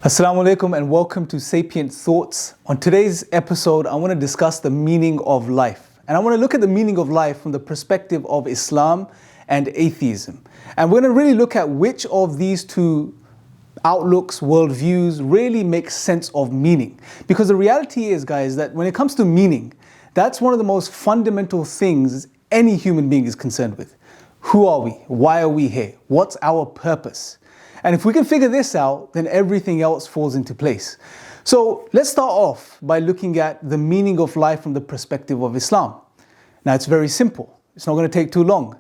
Assalamu alaikum and welcome to Sapient Thoughts. On today's episode, I want to discuss the meaning of life. And I want to look at the meaning of life from the perspective of Islam and atheism. And we're going to really look at which of these two outlooks, worldviews, really makes sense of meaning. Because the reality is, guys, that when it comes to meaning, that's one of the most fundamental things any human being is concerned with. Who are we? Why are we here? What's our purpose? And if we can figure this out, then everything else falls into place. So let's start off by looking at the meaning of life from the perspective of Islam. Now it's very simple. It's not going to take too long.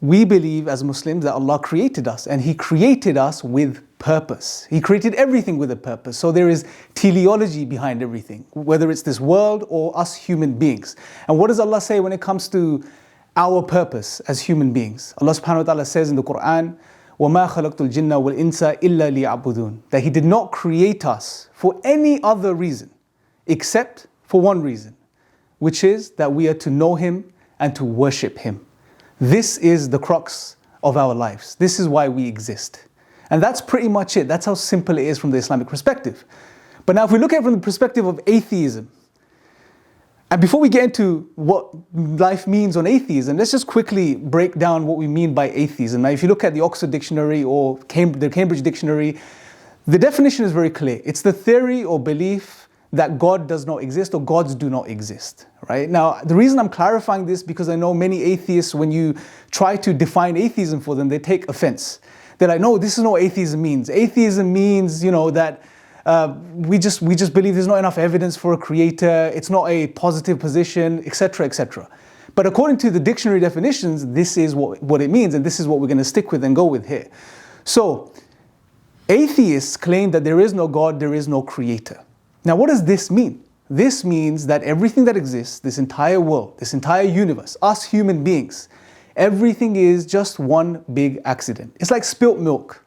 We believe as Muslims that Allah created us, and He created us with purpose. He created everything with a purpose. So there is teleology behind everything, whether it's this world or us human beings. And what does Allah say when it comes to our purpose as human beings? Allah subhanahu wa ta'ala says in the Quran, وَمَا خَلَقْتُ الْجِنَّ وَالْإِنسَ إِلَّا لِيَعْبُدُونَ, that He did not create us for any other reason except for one reason, which is that we are to know Him and to worship Him. This is the crux of our lives. This is why we exist. And that's pretty much it. That's how simple it is from the Islamic perspective. But now if we look at it from the perspective of atheism, and before we get into what life means on atheism, let's just quickly break down what we mean by atheism. Now, if you look at the Oxford Dictionary or the Cambridge Dictionary, the definition is very clear. It's the theory or belief that God does not exist or gods do not exist, right? Now, the reason I'm clarifying this because I know many atheists, when you try to define atheism for them, they take offense. They're like, no, this is not what atheism means. Atheism means, that we just believe there's not enough evidence for a creator, it's not a positive position, etc., etc. But according to the dictionary definitions, this is what it means, and this is what we're going to stick with and go with here. So, atheists claim that there is no God, there is no creator. Now, what does this mean? This means that everything that exists, this entire world, this entire universe, us human beings, everything is just one big accident. It's like spilt milk.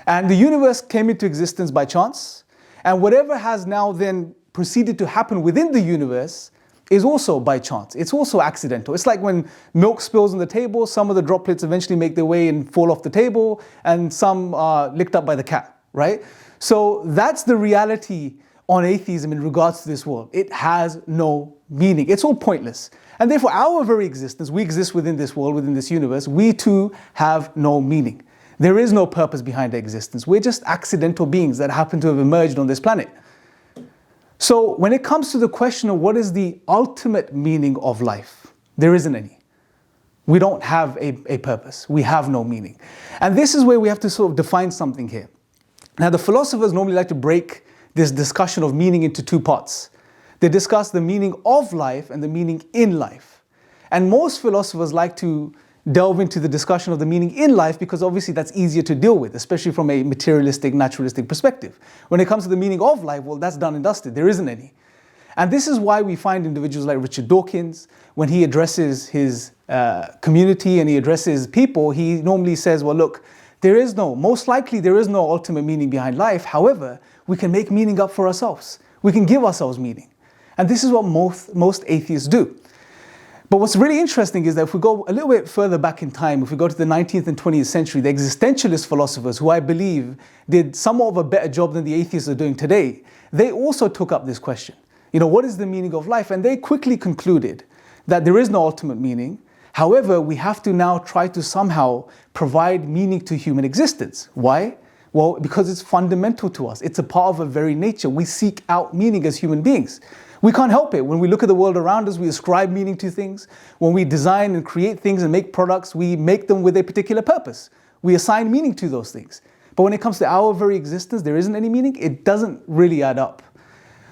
And the universe came into existence by chance. And whatever has now then proceeded to happen within the universe is also by chance. It's also accidental. It's like when milk spills on the table, some of the droplets eventually make their way and fall off the table, and some are licked up by the cat, right? So that's the reality on atheism in regards to this world. It has no meaning. It's all pointless. And therefore, our very existence, we exist within this world, within this universe, we too have no meaning. There is no purpose behind our existence. We're just accidental beings that happen to have emerged on this planet. So when it comes to the question of what is the ultimate meaning of life, there isn't any. We don't have a purpose. We have no meaning. And this is where we have to sort of define something here. Now, the philosophers normally like to break this discussion of meaning into two parts. They discuss the meaning of life and the meaning in life. And most philosophers like to delve into the discussion of the meaning in life because obviously that's easier to deal with, especially from a materialistic, naturalistic perspective. When it comes to the meaning of life, well, that's done and dusted. There isn't any. And this is why we find individuals like Richard Dawkins, when he addresses his community and he addresses people, he normally says, well, look, most likely there is no ultimate meaning behind life. However, we can make meaning up for ourselves. We can give ourselves meaning. And this is what most atheists do. But what's really interesting is that if we go a little bit further back in time, if we go to the 19th and 20th century, the existentialist philosophers, who I believe did somewhat of a better job than the atheists are doing today, they also took up this question. What is the meaning of life? And they quickly concluded that there is no ultimate meaning. However, we have to now try to somehow provide meaning to human existence. Why? Well, because it's fundamental to us. It's a part of our very nature. We seek out meaning as human beings. We can't help it. When we look at the world around us, we ascribe meaning to things. When we design and create things and make products, we make them with a particular purpose. We assign meaning to those things. But when it comes to our very existence, there isn't any meaning. It doesn't really add up.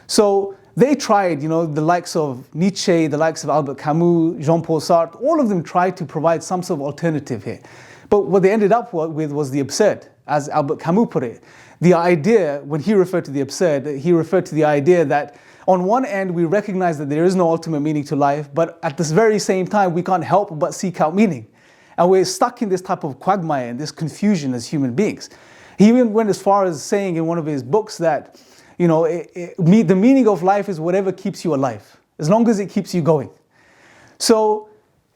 So they tried, the likes of Nietzsche, the likes of Albert Camus, Jean-Paul Sartre, all of them tried to provide some sort of alternative here. But what they ended up with was the absurd, as Albert Camus put it. The idea, when he referred to the absurd, he referred to the idea that on one end, we recognize that there is no ultimate meaning to life, but at this very same time, we can't help but seek out meaning. And we're stuck in this type of quagmire and this confusion as human beings. He even went as far as saying in one of his books that, the meaning of life is whatever keeps you alive, as long as it keeps you going. So,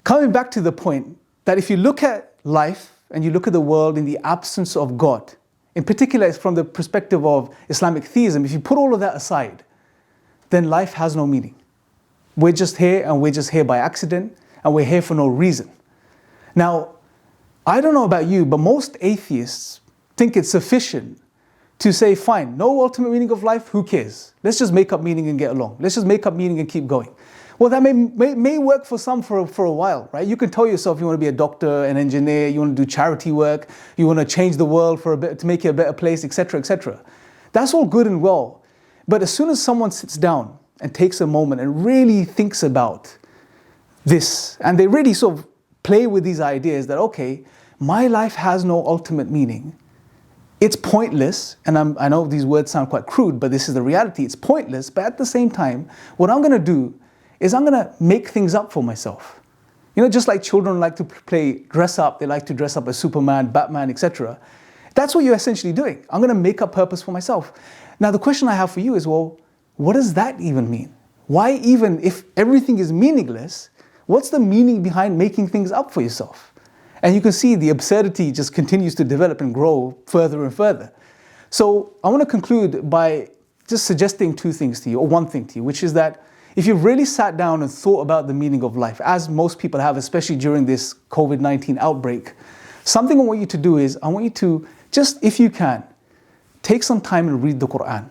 coming back to the point that if you look at life and you look at the world in the absence of God, in particular from the perspective of Islamic theism, if you put all of that aside, then life has no meaning. We're just here, and we're just here by accident, and we're here for no reason. Now, I don't know about you, but most atheists think it's sufficient to say, fine, no ultimate meaning of life, who cares? Let's just make up meaning and get along. Let's just make up meaning and keep going. Well, that may work for some for a while, right? You can tell yourself you want to be a doctor, an engineer, you want to do charity work, you want to change the world for a bit, to make it a better place, etc., etc. That's all good and well. But as soon as someone sits down and takes a moment and really thinks about this, and they really sort of play with these ideas that, okay, my life has no ultimate meaning. It's pointless, and I know these words sound quite crude, but this is the reality. It's pointless, but at the same time, what I'm going to do is I'm going to make things up for myself. You know, just like children like to play dress up, they like to dress up as Superman, Batman, etc. That's what you're essentially doing. I'm going to make up purpose for myself. Now, the question I have for you is, well, what does that even mean? Why even, if everything is meaningless, what's the meaning behind making things up for yourself? And you can see the absurdity just continues to develop and grow further and further. So I want to conclude by just suggesting two things to you, or one thing to you, which is that if you've really sat down and thought about the meaning of life, as most people have, especially during this COVID-19 outbreak, something I want you to do is, I want you to just, if you can, take some time and read the Quran.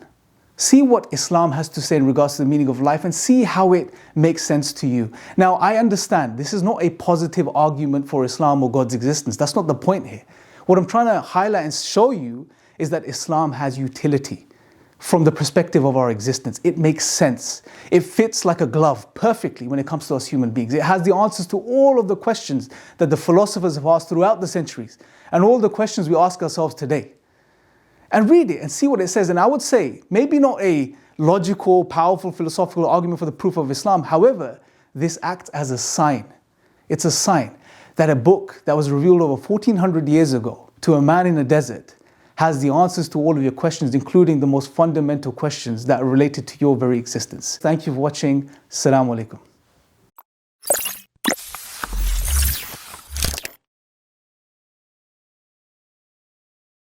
See what Islam has to say in regards to the meaning of life and see how it makes sense to you. Now, I understand this is not a positive argument for Islam or God's existence. That's not the point here. What I'm trying to highlight and show you is that Islam has utility from the perspective of our existence. It makes sense. It fits like a glove perfectly when it comes to us human beings. It has the answers to all of the questions that the philosophers have asked throughout the centuries and all the questions we ask ourselves today. And read it and see what it says. And I would say, maybe not a logical, powerful, philosophical argument for the proof of Islam. However, this acts as a sign. It's a sign that a book that was revealed over 1400 years ago to a man in a desert has the answers to all of your questions, including the most fundamental questions that are related to your very existence. Thank you for watching. Assalamu alaikum.